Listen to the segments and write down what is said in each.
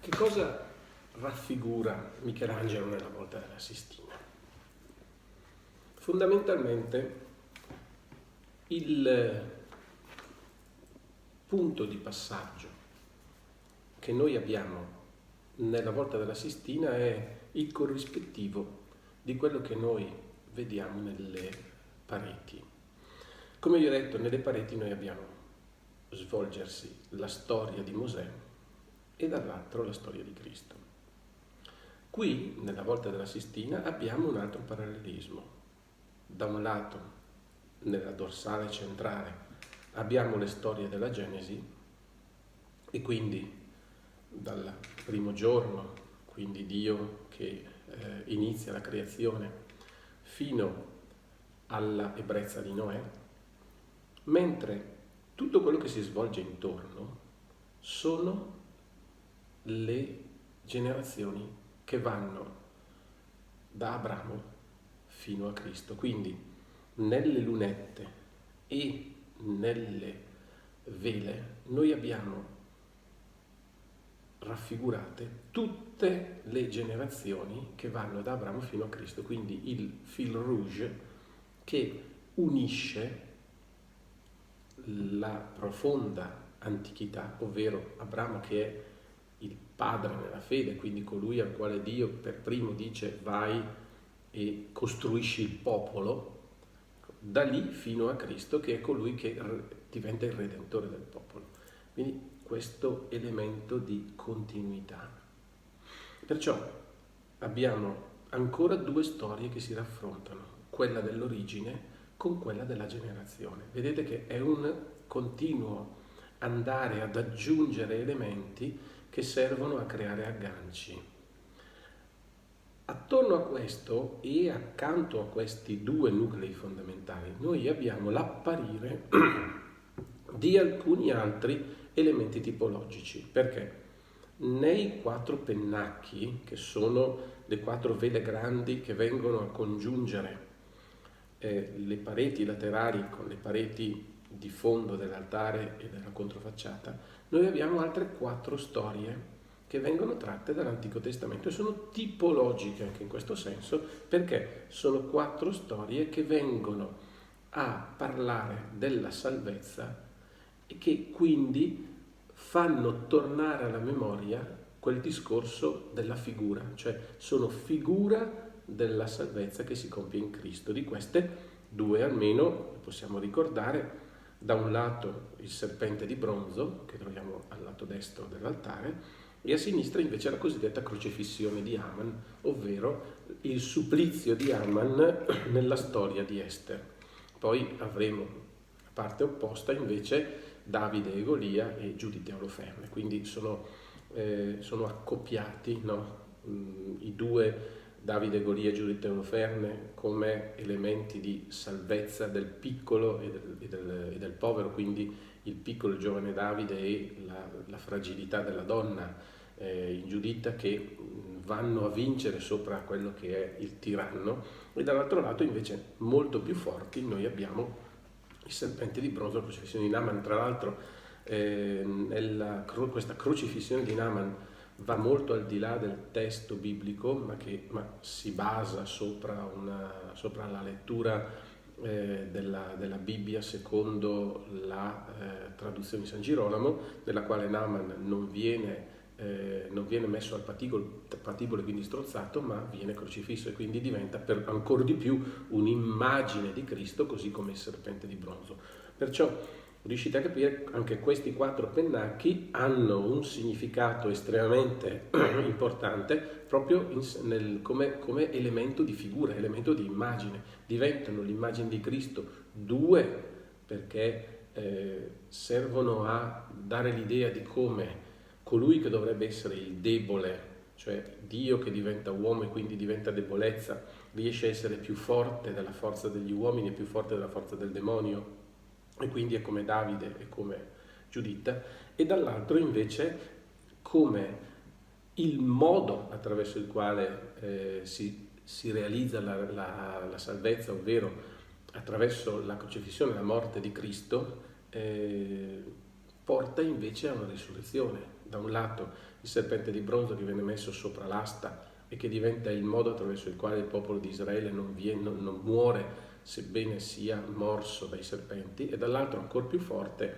Che cosa raffigura Michelangelo nella Volta della Sistina? Fondamentalmente il punto di passaggio che noi abbiamo nella Volta della Sistina è il corrispettivo di quello che noi vediamo nelle pareti. Come vi ho detto, nelle pareti noi abbiamo svolgersi la storia di Mosè e dall'altro la storia di Cristo. Qui, nella Volta della Sistina, abbiamo un altro parallelismo. Da un lato, nella dorsale centrale, abbiamo le storie della Genesi e quindi dal primo giorno, quindi Dio che inizia la creazione, fino alla ebbrezza di Noè, mentre tutto quello che si svolge intorno sono le generazioni che vanno da Abramo fino a Cristo. Quindi nelle lunette e nelle vele noi abbiamo raffigurate tutte le generazioni che vanno da Abramo fino a Cristo, quindi il fil rouge che unisce la profonda antichità, ovvero Abramo che è il padre nella fede, quindi colui al quale Dio per primo dice vai e costruisci il popolo, da lì fino a Cristo che è colui che diventa il redentore del popolo. Quindi questo elemento di continuità. Perciò abbiamo ancora due storie che si raffrontano, quella dell'origine con quella della generazione. Vedete che è un continuo andare ad aggiungere elementi che servono a creare agganci. Attorno a questo e accanto a questi due nuclei fondamentali noi abbiamo l'apparire di alcuni altri elementi tipologici. Perché? Nei quattro pennacchi, che sono le quattro vele grandi che vengono a congiungere le pareti laterali con le pareti di fondo dell'altare e della controfacciata, noi abbiamo altre quattro storie che vengono tratte dall'Antico Testamento e sono tipologiche anche in questo senso, perché sono quattro storie che vengono a parlare della salvezza e che quindi fanno tornare alla memoria quel discorso della figura, cioè sono figura della salvezza che si compie in Cristo. Di queste due almeno possiamo ricordare: da un lato il serpente di bronzo che troviamo al lato destro dell'altare e a sinistra invece la cosiddetta crocifissione di Aman, ovvero il supplizio di Aman nella storia di Ester. Poi avremo la parte opposta invece Davide e Golia e Giuditta e Oloferne, quindi sono accoppiati, no? I due Davide, Golia e Giuditta e Oloferne come elementi di salvezza del piccolo e del povero, quindi il piccolo giovane Davide e la fragilità della donna in Giuditta che vanno a vincere sopra quello che è il tiranno, e dall'altro lato invece molto più forti noi abbiamo il serpente di bronzo, la crocifissione di Naaman. Tra l'altro questa crocifissione di Naaman va molto al di là del testo biblico, ma si basa sopra la lettura della Bibbia secondo la traduzione di San Girolamo, nella quale Naaman non viene messo al patibolo e quindi strozzato, ma viene crocifisso, e quindi diventa per ancora di più un'immagine di Cristo, così come il serpente di bronzo. Perciò riuscite a capire anche questi quattro pennacchi hanno un significato estremamente importante proprio come elemento di figura, elemento di immagine. Diventano l'immagine di Cristo, due, perché servono a dare l'idea di come colui che dovrebbe essere il debole, cioè Dio che diventa uomo e quindi diventa debolezza, riesce a essere più forte della forza degli uomini e più forte della forza del demonio, e quindi è come Davide e come Giuditta, e dall'altro invece come il modo attraverso il quale si realizza la salvezza, ovvero attraverso la crocifissione e la morte di Cristo, porta invece a una risurrezione. Da un lato il serpente di bronzo che viene messo sopra l'asta e che diventa il modo attraverso il quale il popolo di Israele non muore sebbene sia morso dai serpenti, e dall'altro ancora più forte,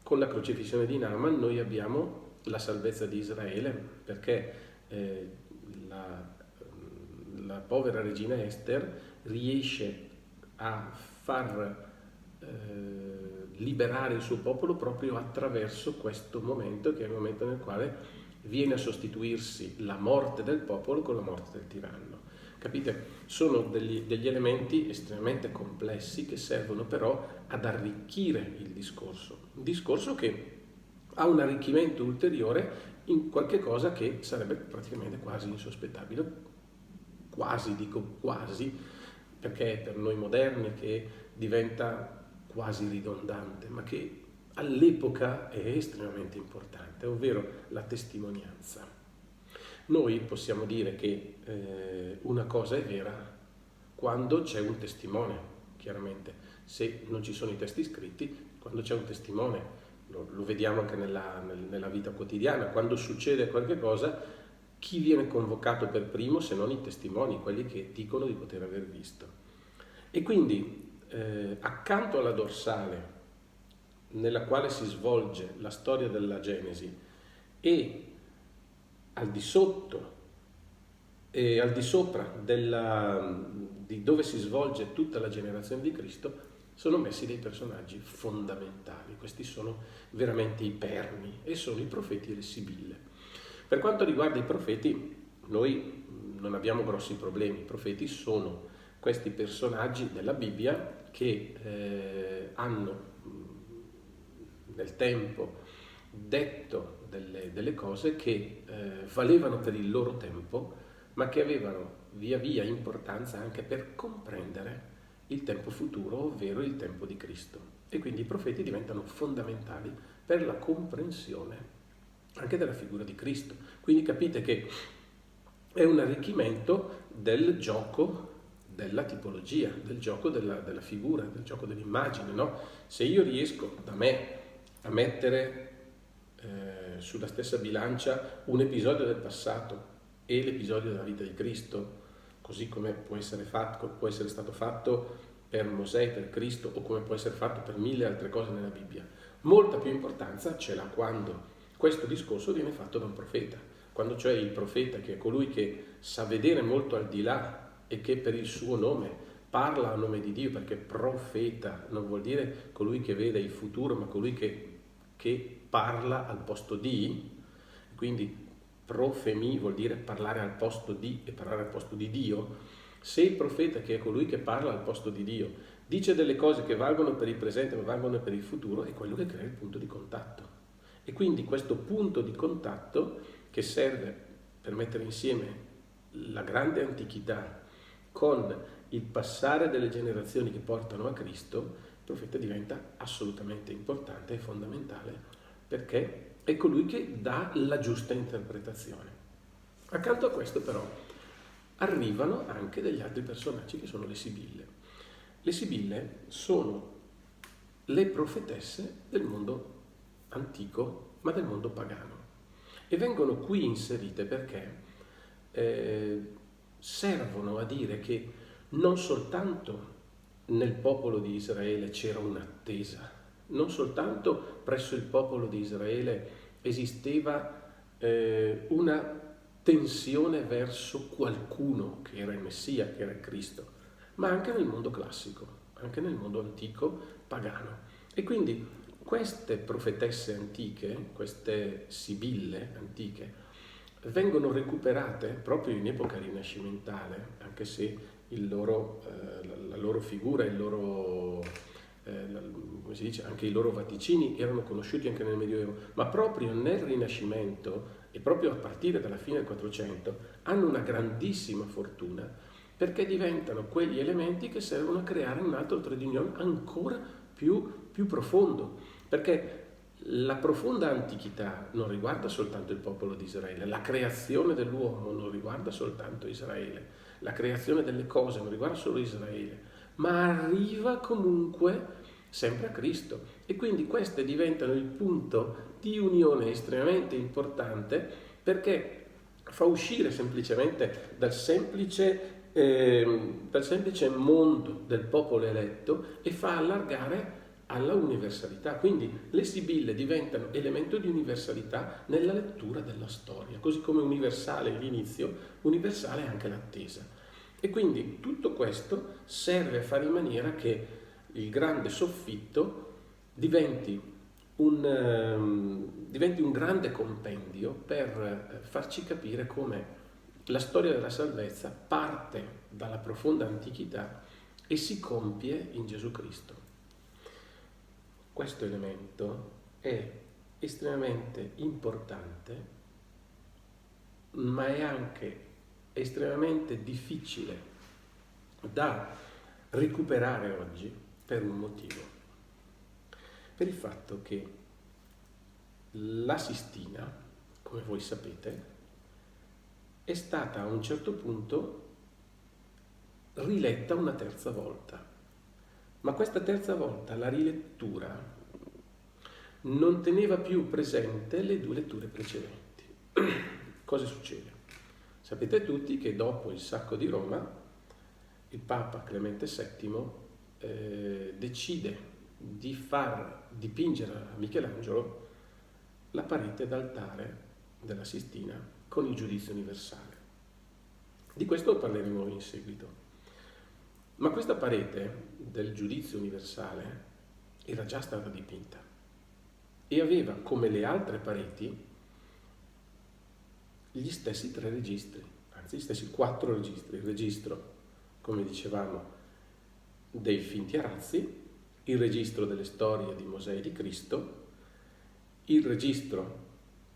con la crocifissione di Naaman noi abbiamo la salvezza di Israele, perché la povera regina Ester riesce a far liberare il suo popolo proprio attraverso questo momento, che è il momento nel quale viene a sostituirsi la morte del popolo con la morte del tiranno. Capite? Sono degli elementi estremamente complessi che servono però ad arricchire il discorso che ha un arricchimento ulteriore in qualche cosa che sarebbe praticamente quasi insospettabile, quasi, perché è per noi moderni che diventa quasi ridondante, ma che all'epoca è estremamente importante, ovvero la testimonianza. Noi possiamo dire che una cosa è vera quando c'è un testimone, chiaramente. Se non ci sono i testi scritti, quando c'è un testimone, lo vediamo anche nella vita quotidiana, quando succede qualche cosa, chi viene convocato per primo se non i testimoni, quelli che dicono di poter aver visto. E quindi accanto alla dorsale nella quale si svolge la storia della Genesi e al di sotto e al di sopra di dove si svolge tutta la generazione di Cristo, sono messi dei personaggi fondamentali. Questi sono veramente i perni e sono i profeti e le sibille. Per quanto riguarda i profeti, noi non abbiamo grossi problemi. I profeti sono questi personaggi della Bibbia che hanno nel tempo detto delle cose che valevano per il loro tempo, ma che avevano via via importanza anche per comprendere il tempo futuro, ovvero il tempo di Cristo. E quindi i profeti diventano fondamentali per la comprensione anche della figura di Cristo. Quindi capite che è un arricchimento del gioco della tipologia, del gioco della figura, del gioco dell'immagine, no? Se io riesco da me a mettere sulla stessa bilancia un episodio del passato e l'episodio della vita di Cristo, così come può essere stato fatto per Mosè, per Cristo, o come può essere fatto per mille altre cose nella Bibbia, molta più importanza ce l'ha quando questo discorso viene fatto da un profeta, quando cioè il profeta, che è colui che sa vedere molto al di là e che per il suo nome parla a nome di Dio, perché profeta non vuol dire colui che vede il futuro, ma colui che parla al posto di, quindi profemi vuol dire parlare al posto di e parlare al posto di Dio. Se il profeta, che è colui che parla al posto di Dio, dice delle cose che valgono per il presente ma valgono per il futuro, è quello che crea il punto di contatto. E quindi questo punto di contatto, che serve per mettere insieme la grande antichità con il passare delle generazioni che portano a Cristo, il profeta diventa assolutamente importante e fondamentale, perché è colui che dà la giusta interpretazione. Accanto a questo però arrivano anche degli altri personaggi, che sono le sibille. Le sibille sono le profetesse del mondo antico, ma del mondo pagano, e vengono qui inserite perché servono a dire che non soltanto nel popolo di Israele c'era un'attesa, non soltanto presso il popolo di Israele esisteva una tensione verso qualcuno che era il Messia, che era il Cristo, ma anche nel mondo classico, anche nel mondo antico pagano. E quindi queste profetesse antiche, queste sibille antiche, vengono recuperate proprio in epoca rinascimentale, anche se la loro figura, come si dice, anche i loro vaticini erano conosciuti anche nel Medioevo, ma proprio nel Rinascimento e proprio a partire dalla fine del 400 hanno una grandissima fortuna, perché diventano quegli elementi che servono a creare un altro trade union ancora più profondo, perché la profonda antichità non riguarda soltanto il popolo di Israele, la creazione dell'uomo non riguarda soltanto Israele, la creazione delle cose non riguarda solo Israele, ma arriva comunque sempre a Cristo. E quindi queste diventano il punto di unione estremamente importante perché fa uscire semplicemente dal semplice mondo del popolo eletto e fa allargare alla universalità. Quindi le sibille diventano elemento di universalità nella lettura della storia, così come universale l'inizio, universale anche l'attesa. E quindi tutto questo serve a fare in maniera che il grande soffitto diventi un grande compendio per farci capire come la storia della salvezza parte dalla profonda antichità e si compie in Gesù Cristo. Questo elemento è estremamente importante, ma è anche estremamente difficile da recuperare oggi per un motivo. Per il fatto che la Sistina, come voi sapete, è stata a un certo punto riletta una terza volta. Ma questa terza volta la rilettura non teneva più presente le due letture precedenti. Cosa succede? Sapete tutti che dopo il sacco di Roma, il Papa Clemente VII decide di far dipingere a Michelangelo la parete d'altare della Sistina con il giudizio universale. Di questo parleremo in seguito. Ma questa parete del giudizio universale era già stata dipinta e aveva, come le altre pareti, gli stessi 3 registri, anzi gli stessi 4 registri. Il registro, come dicevamo, dei finti arazzi, il registro delle storie di Mosè e di Cristo, il registro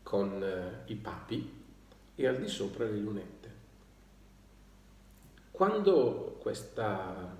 con i papi e al di sopra le lunette. Quando questa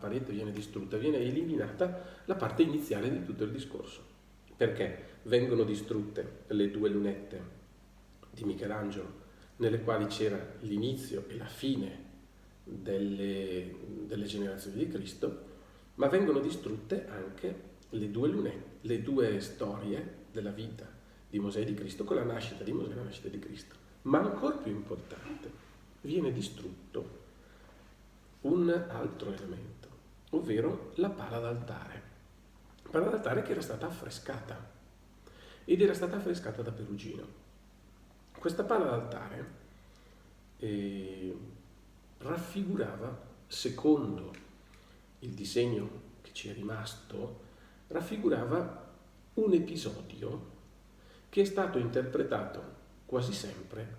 parete viene distrutta, viene eliminata la parte iniziale di tutto il discorso. Perché vengono distrutte le 2 lunette di Michelangelo, nelle quali c'era l'inizio e la fine delle generazioni di Cristo, ma vengono distrutte anche le 2 lunette, le 2 storie della vita di Mosè e di Cristo, con la nascita di Mosè e la nascita di Cristo. Ma ancora più importante, viene distrutto un altro elemento, ovvero la pala d'altare. Pala d'altare che era stata affrescata, ed era stata affrescata da Perugino. Questa pala d'altare raffigurava, secondo il disegno che ci è rimasto, raffigurava un episodio che è stato interpretato quasi sempre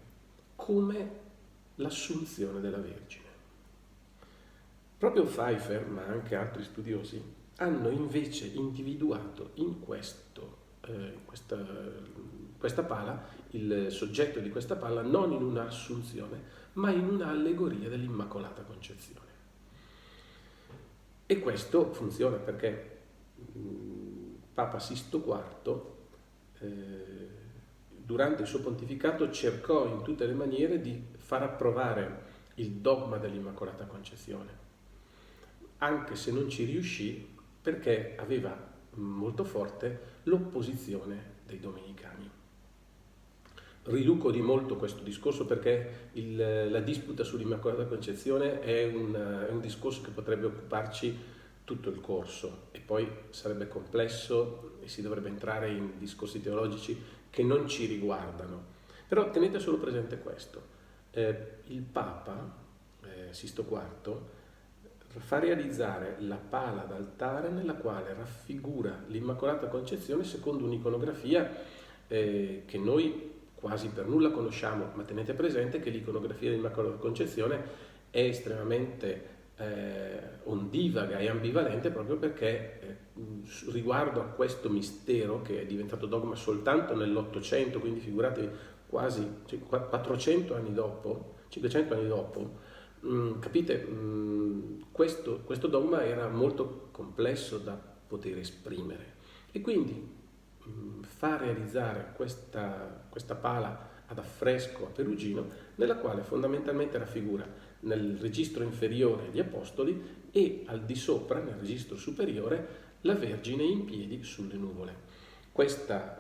come l'assunzione della Vergine. Proprio Pfeiffer, ma anche altri studiosi, hanno invece individuato in questa pala, il soggetto di questa pala, non in una assunzione, ma in un'allegoria dell'Immacolata Concezione. E questo funziona perché Papa Sisto IV, durante il suo pontificato, cercò in tutte le maniere di far approvare il dogma dell'Immacolata Concezione, anche se non ci riuscì perché aveva molto forte l'opposizione dei domenicani. Riduco di molto questo discorso perché la disputa sull'Immacolata Concezione è un discorso che potrebbe occuparci tutto il corso e poi sarebbe complesso e si dovrebbe entrare in discorsi teologici che non ci riguardano. Però tenete solo presente questo. Il Papa Sisto IV fa realizzare la pala d'altare nella quale raffigura l'Immacolata Concezione secondo un'iconografia che noi quasi per nulla conosciamo, ma tenete presente che l'iconografia dell'Immacolata Concezione è estremamente ondivaga e ambivalente proprio perché riguardo a questo mistero che è diventato dogma soltanto nell'800, quindi figuratevi quasi 400 anni dopo, 500 anni dopo, capite, questo dogma era molto complesso da poter esprimere e quindi fa realizzare questa pala ad affresco a Perugino, nella quale fondamentalmente raffigura nel registro inferiore gli apostoli e al di sopra, nel registro superiore, la Vergine in piedi sulle nuvole. questa,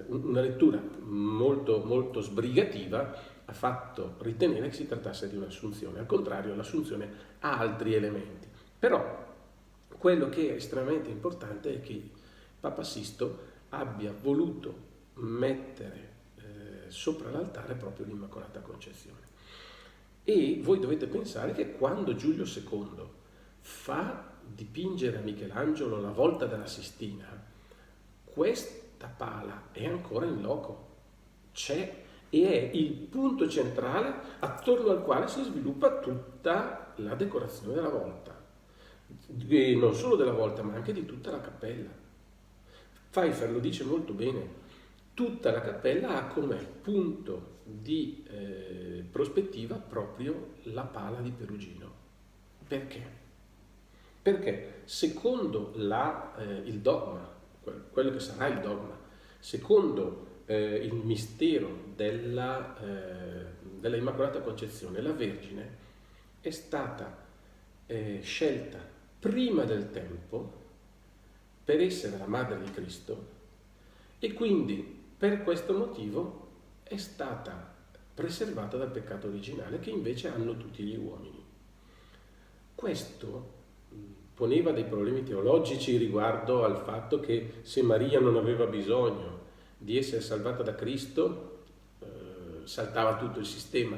una lettura molto, molto sbrigativa ha fatto ritenere che si trattasse di un'assunzione. Al contrario, l'assunzione ha altri elementi. Però quello che è estremamente importante è che Papa Sisto abbia voluto mettere sopra l'altare proprio l'Immacolata Concezione. E voi dovete pensare che quando Giulio II fa dipingere a Michelangelo la volta della Sistina, questa pala è ancora in loco, c'è, e è il punto centrale attorno al quale si sviluppa tutta la decorazione della volta, e non solo della volta ma anche di tutta la cappella. Pfeiffer lo dice molto bene, tutta la cappella ha come punto di prospettiva proprio la pala di Perugino. Perché? Perché secondo il dogma, quello che sarà il dogma, secondo il mistero della Immacolata Concezione, la Vergine è stata scelta prima del tempo per essere la madre di Cristo e quindi per questo motivo è stata preservata dal peccato originale che invece hanno tutti gli uomini. Questo poneva dei problemi teologici riguardo al fatto che se Maria non aveva bisogno di essere salvata da Cristo, saltava tutto il sistema.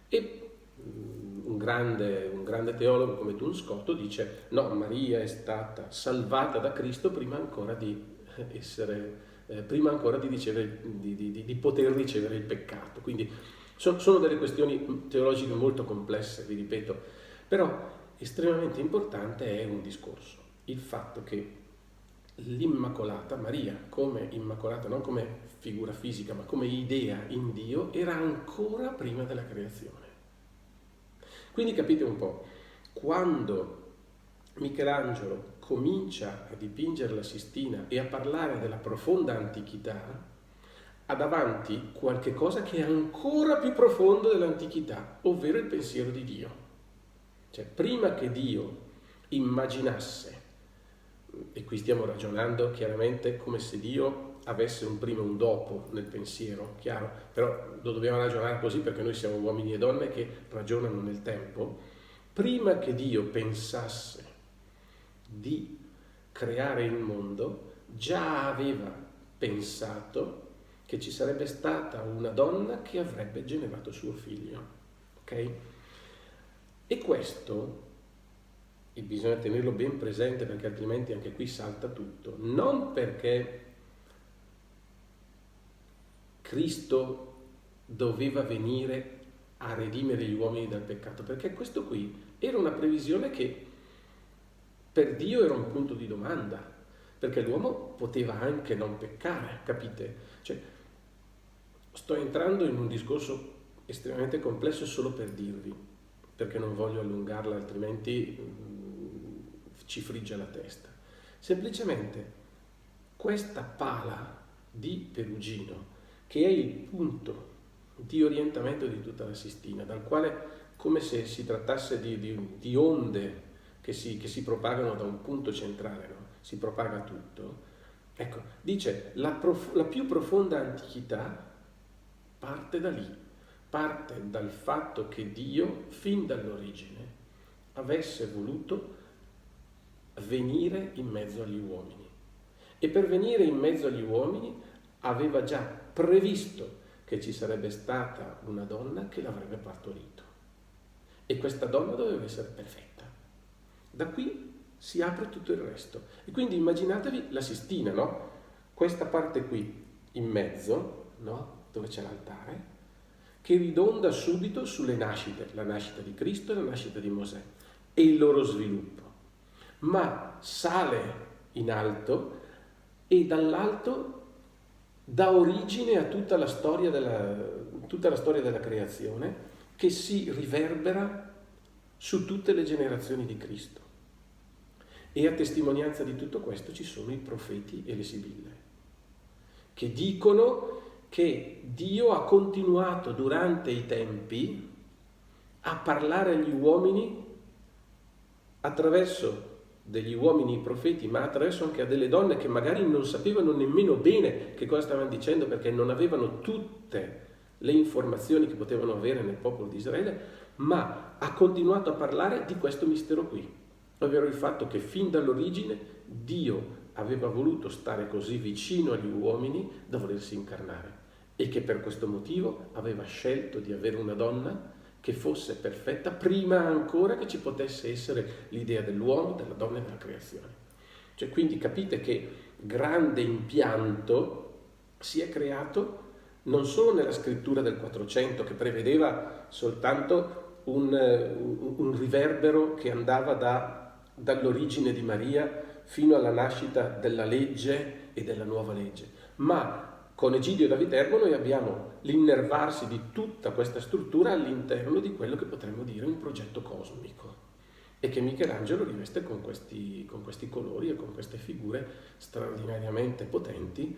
E un grande teologo come Duns Scoto dice no, Maria è stata salvata da Cristo prima ancora di poter ricevere il peccato. Quindi sono delle questioni teologiche molto complesse, vi ripeto, però estremamente importante è un discorso, il fatto che l'Immacolata, Maria come Immacolata, non come figura fisica ma come idea in Dio, era ancora prima della creazione. Quindi capite un po', quando Michelangelo comincia a dipingere la Sistina e a parlare della profonda antichità, ha davanti qualche cosa che è ancora più profondo dell'antichità, ovvero il pensiero di Dio. Cioè, prima che Dio immaginasse, e qui stiamo ragionando chiaramente come se Dio avesse un prima e un dopo nel pensiero, chiaro, però lo dobbiamo ragionare così perché noi siamo uomini e donne che ragionano nel tempo. Prima che Dio pensasse di creare il mondo, già aveva pensato che ci sarebbe stata una donna che avrebbe generato suo figlio, ok? E questo, e bisogna tenerlo ben presente perché altrimenti anche qui salta tutto, non perché Cristo doveva venire a redimere gli uomini dal peccato, perché questo qui era una previsione che per Dio era un punto di domanda, perché l'uomo poteva anche non peccare, capite? Cioè, sto entrando in un discorso estremamente complesso solo per dirvi, perché non voglio allungarla, altrimenti ci frigge la testa. Semplicemente questa pala di Perugino, che è il punto di orientamento di tutta la Sistina, dal quale, come se si trattasse di onde che si propagano da un punto centrale, no? Si propaga tutto. Ecco, dice, la più profonda antichità parte da lì, parte dal fatto che Dio, fin dall'origine, avesse voluto venire in mezzo agli uomini. E per venire in mezzo agli uomini aveva già previsto che ci sarebbe stata una donna che l'avrebbe partorito. E questa donna doveva essere perfetta. Da qui si apre tutto il resto. E quindi immaginatevi la Sistina, no? Questa parte qui in mezzo, no? Dove c'è l'altare, che ridonda subito sulle nascite, la nascita di Cristo e la nascita di Mosè e il loro sviluppo, ma sale in alto e dall'alto dà origine a tutta la storia della creazione che si riverbera su tutte le generazioni di Cristo. E a testimonianza di tutto questo ci sono i profeti e le sibille, che dicono che Dio ha continuato durante i tempi a parlare agli uomini attraverso degli uomini profeti, ma attraverso anche a delle donne che magari non sapevano nemmeno bene che cosa stavano dicendo, perché non avevano tutte le informazioni che potevano avere nel popolo di Israele, ma ha continuato a parlare di questo mistero qui, ovvero il fatto che fin dall'origine Dio aveva voluto stare così vicino agli uomini da volersi incarnare, e che per questo motivo aveva scelto di avere una donna che fosse perfetta prima ancora che ci potesse essere l'idea dell'uomo, della donna e della creazione. Cioè, quindi capite che grande impianto si è creato non solo nella scrittura del 400, che prevedeva soltanto un riverbero che andava dall'origine di Maria fino alla nascita della legge e della nuova legge, ma con Egidio da Viterbo noi abbiamo l'innervarsi di tutta questa struttura all'interno di quello che potremmo dire un progetto cosmico, e che Michelangelo riveste con questi colori e con queste figure straordinariamente potenti,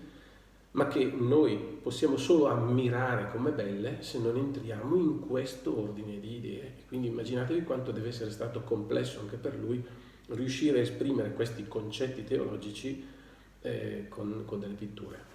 ma che noi possiamo solo ammirare come belle se non entriamo in questo ordine di idee. Quindi immaginatevi quanto deve essere stato complesso anche per lui riuscire a esprimere questi concetti teologici con delle pitture.